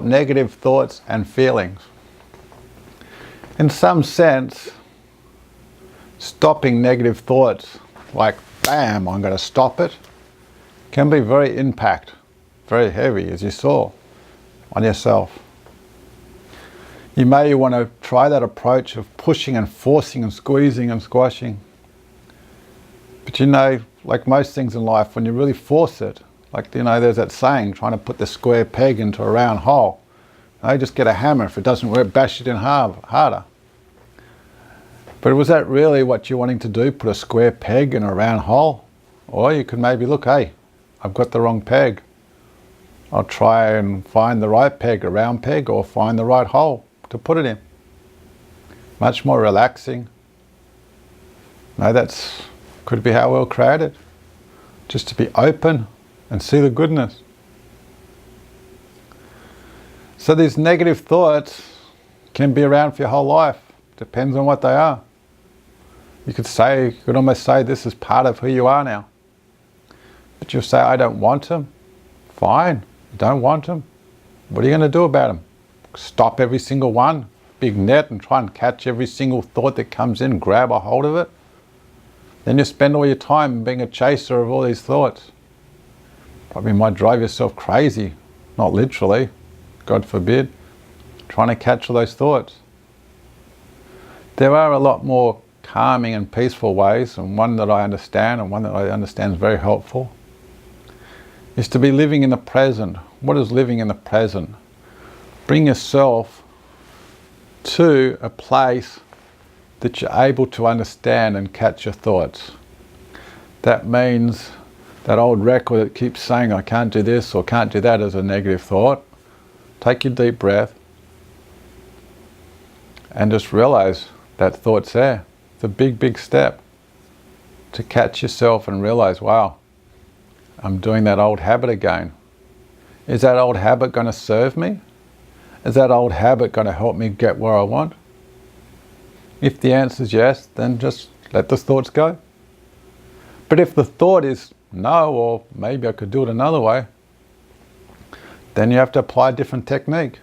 Negative thoughts and feelings. In some sense, stopping negative thoughts, like bam, I'm going to stop it, can be very heavy, as you saw, on yourself. You may want to try that approach of pushing and forcing and squeezing and squashing. But you know, like most things in life, when you really force it, like, you know, there's that saying, trying to put the square peg into a round hole. You just get a hammer. If it doesn't work, bash it in harder. But was that really what you're wanting to do, put a square peg in a round hole? Or you could maybe look, hey, I've got the wrong peg. I'll try and find the right peg, a round peg, or find the right hole to put it in. Much more relaxing. No, that's could be how we're created. Just to be open and see the goodness. So these negative thoughts can be around for your whole life. Depends on what they are. You could almost say this is part of who you are now. But you'll say, I don't want them. Fine, you don't want them. What are you going to do about them? Stop every single one, big net, and try and catch every single thought that comes in, grab a hold of it. Then you spend all your time being a chaser of all these thoughts. Probably might drive yourself crazy, not literally, God forbid, trying to catch all those thoughts. There are a lot more calming and peaceful ways, and one that I understand, and one that I understand is very helpful, is to be living in the present. What is living in the present? Bring yourself to a place that you're able to understand and catch your thoughts. That means that old record that keeps saying, I can't do this or can't do that, as a negative thought. Take your deep breath and just realize that thought's there. It's a big step to catch yourself and realize, wow, I'm doing that old habit again. Is that old habit going to serve me? Is that old habit going to help me get where I want? If the answer is yes, then just let the thoughts go. But if the thought is no, or maybe I could do it another way, then you have to apply a different technique.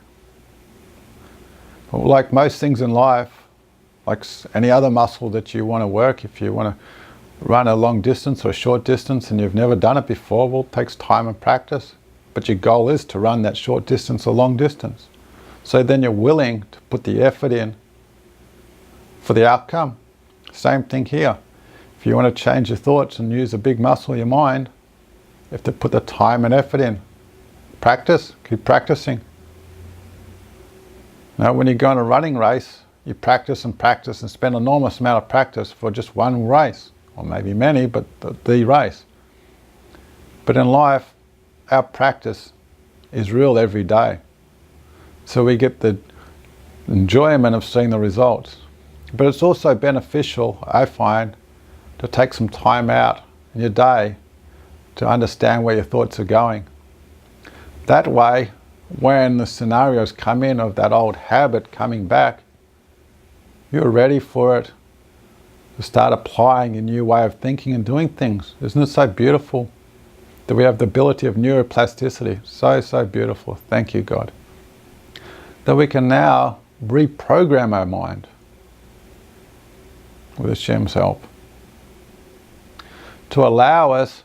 Well, like most things in life, like any other muscle that you want to work, if you want to run a long distance or a short distance and you've never done it before, well, it takes time and practice. But your goal is to run that short distance or long distance. So then you're willing to put the effort in for the outcome. Same thing here. If you want to change your thoughts and use a big muscle, your mind, you have to put the time and effort in. Practice, keep practicing. Now, when you go on a running race, you practice and practice and spend an enormous amount of practice for just one race, or maybe many, but the race. But in life, our practice is real every day. So we get the enjoyment of seeing the results. But it's also beneficial, I find, to take some time out in your day to understand where your thoughts are going. That way, when the scenarios come in of that old habit coming back, you're ready for it to start applying a new way of thinking and doing things. Isn't it so beautiful that we have the ability of neuroplasticity? So beautiful. Thank you, God. That we can now reprogram our mind with Hashem's help, to allow us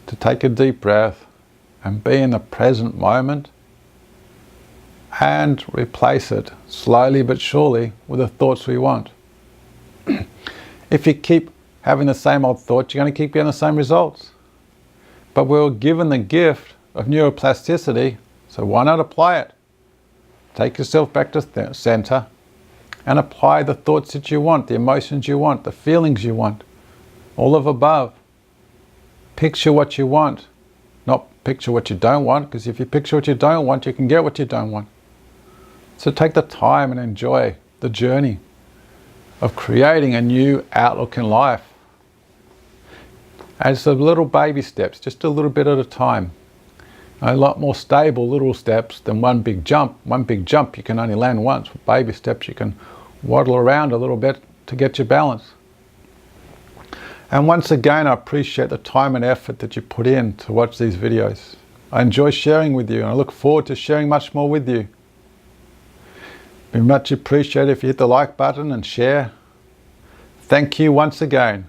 to take a deep breath and be in the present moment and replace it slowly but surely with the thoughts we want. If you keep having the same old thoughts, you're going to keep getting the same results. But we're given the gift of neuroplasticity, so why not apply it? Take yourself back to center and apply the thoughts that you want, the emotions you want, the feelings you want, all of above. Picture what you want, not picture what you don't want, because if you picture what you don't want, you can get what you don't want. So take the time and enjoy the journey of creating a new outlook in life. As the little baby steps, just a little bit at a time. A lot more stable little steps than one big jump. One big jump you can only land once. With baby steps you can waddle around a little bit to get your balance. And once again, I appreciate the time and effort that you put in to watch these videos. I enjoy sharing with you, and I look forward to sharing much more with you. Be much appreciated if you hit the like button and share. Thank you once again.